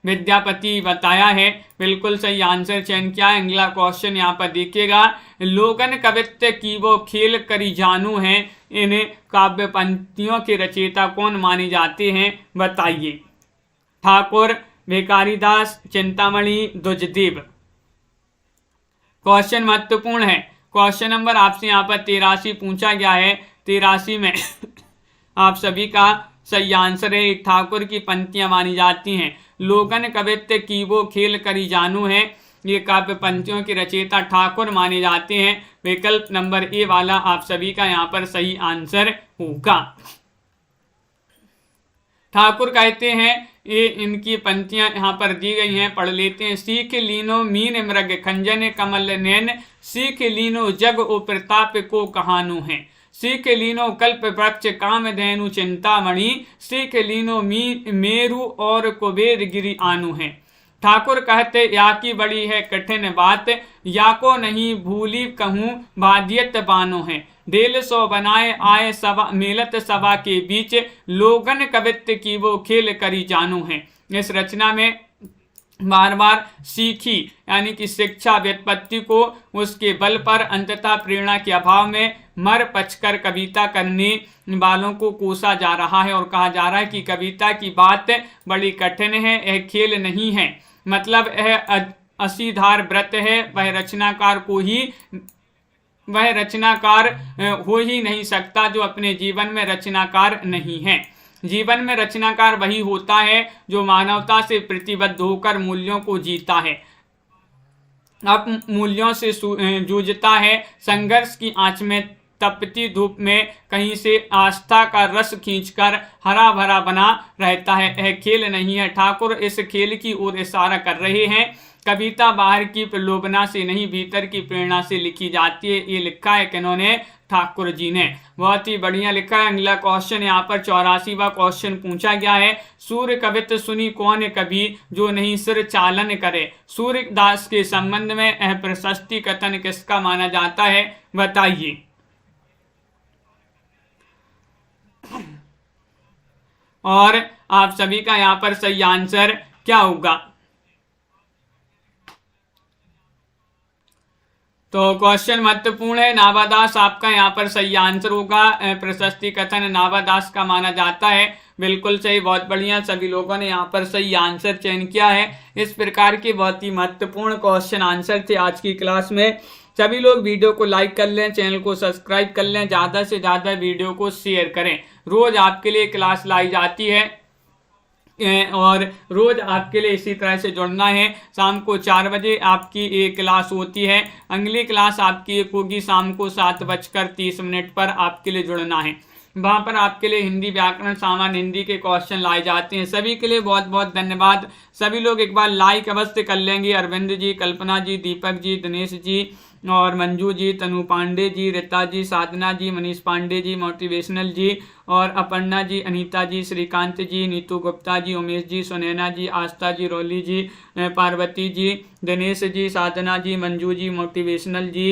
विद्यापति बताया है, बिल्कुल सही आंसर चयन किया है। अगला क्वेश्चन यहाँ पर देखिएगा, लोगन कवित्व की वो खेल करी जानू हैं, इन्हें काव्य पंक्तियों के रचयिता कौन माने जाते हैं बताइए। ठाकुर, भिखारीदास, चिंतामणि, द्विजदेव। क्वेश्चन महत्वपूर्ण है। क्वेश्चन नंबर आपसे यहाँ पर 83 पूछा गया है। 83 में आप सभी का सही आंसर है, ठाकुर की पंक्तियां मानी जाती हैं। लोगन कवित्व की वो खेल करी जानू है, ये काव्य पंक्तियों के रचयिता ठाकुर माने जाते हैं। विकल्प नंबर ए वाला आप सभी का यहाँ पर सही आंसर होगा। ठाकुर कहते हैं, ये इनकी पंक्तियां यहाँ पर दी गई हैं, पढ़ लेते हैं। सीख लीनो मीन मृग खंजन कमल नैन, सीख लीनो जग ओ प्रताप को कहानु है, सीख लीनो कल्प वृक्ष काम धेनु चिंतामणि, सीख लीनो मेरु और कुबेर गिरी आनु है। ठाकुर कहते, या की बड़ी है कठिन बात, या को नहीं भूली कहूँ बाधियत बानो है, डेल सो बनाए आए सभा मेलत सभा के बीच, लोगन कवित्व की वो खेल करी जानू है। इस रचना में बार बार सीखी यानी कि शिक्षा व्युत्पत्ति को उसके बल पर अंततः प्रेरणा के अभाव में मर पचकर कविता करने वालों को कोसा जा रहा है और कहा जा रहा है कि कविता की बात बड़ी कठिन है, यह खेल नहीं है, मतलब यह असीधार व्रत है, वह रचनाकार हो ही नहीं सकता जो अपने जीवन में रचनाकार नहीं है। जीवन में रचनाकार वही होता है जो मानवता से प्रतिबद्ध होकर मूल्यों को जीता है, अब मूल्यों से जूझता है, संघर्ष की आंच में तपती धूप में कहीं से आस्था का रस खींचकर हरा भरा बना रहता है। यह खेल नहीं है। ठाकुर इस खेल की ओर इशारा कर रहे हैं। कविता बाहर की प्रलोभना से नहीं, भीतर की प्रेरणा से लिखी जाती है। ये लिखा है किन्होंने? ठाकुर जी ने। बहुत ही बढ़िया लिखा है। अगला क्वेश्चन यहाँ पर 84वां क्वेश्चन पूछा गया है। सूर्य कवित्व सुनी कौन कभी जो नहीं सिर चालन करे। सूर्यदास के संबंध में यह प्रशस्ति कथन किसका माना जाता है बताइए। और आप सभी का यहाँ पर सही आंसर क्या होगा? तो क्वेश्चन महत्वपूर्ण है। नाभादास आपका यहाँ पर सही आंसर होगा। प्रशस्ति कथन नाभादास का माना जाता है। बिल्कुल सही, बहुत बढ़िया, सभी लोगों ने यहाँ पर सही आंसर चयन किया है। इस प्रकार के बहुत ही महत्वपूर्ण क्वेश्चन आंसर थे आज की क्लास में। सभी लोग वीडियो को लाइक कर लें, चैनल को सब्सक्राइब कर लें, ज़्यादा से ज़्यादा वीडियो को शेयर करें। रोज आपके लिए क्लास लाई जाती है और रोज आपके लिए इसी तरह से जुड़ना है। शाम को 4 बजे आपकी एक क्लास होती है। अगली क्लास आपकी एक होगी शाम को 7:30 पर आपके लिए जुड़ना है। वहाँ पर आपके लिए हिंदी व्याकरण, सामान्य हिंदी के क्वेश्चन लाए जाते हैं। सभी के लिए बहुत बहुत धन्यवाद। सभी लोग एक बार लाइक अवश्य कर लेंगे। अरविंद जी, कल्पना जी, दीपक जी, दिनेश जी और मंजू जी, तनु पांडे जी, रीता जी, साधना जी, मनीष पांडे जी, मोटिवेशनल जी और अपर्णा जी, अनीता जी, श्रीकांत जी, नीतू गुप्ता जी, उमेश जी, सुनैना जी, आस्था जी, रोली जी, पार्वती जी, दिनेश जी, साधना जी, मंजू जी, मोटिवेशनल जी,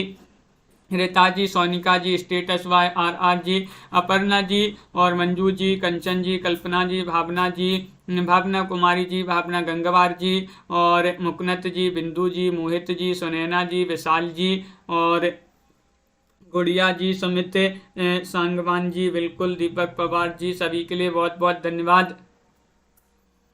रीता जी, सोनिका जी, स्टेटस वाई RR जी, अपर्णा जी और मंजू जी, कंचन जी, कल्पना जी, भावना जी, भावना कुमारी जी, भावना गंगवार जी और मुकनत जी, बिंदु जी, मोहित जी, सुनैना जी, विशाल जी और गुड़िया जी, सुमित सांगवान जी, बिल्कुल दीपक पवार जी, सभी के लिए बहुत बहुत धन्यवाद।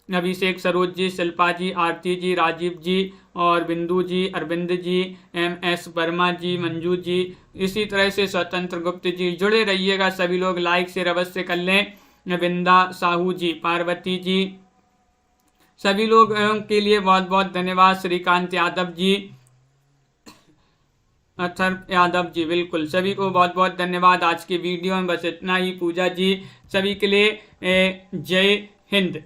अभिषेक सरोज जी, शिल्पा जी, आरती जी, राजीव जी और बिंदु जी, अरविंद जी, MS वर्मा जी, मंजू जी, इसी तरह से स्वतंत्र गुप्त जी। जुड़े रहिएगा सभी लोग, लाइक शेयर अवश्य कर लें। विंदा साहू जी, पार्वती जी, सभी लोग के लिए बहुत बहुत धन्यवाद। श्रीकांत यादव जी, अथर्व यादव जी, बिल्कुल सभी को बहुत बहुत धन्यवाद। आज की वीडियो में बस इतना ही। पूजा जी, सभी के लिए जय हिंद।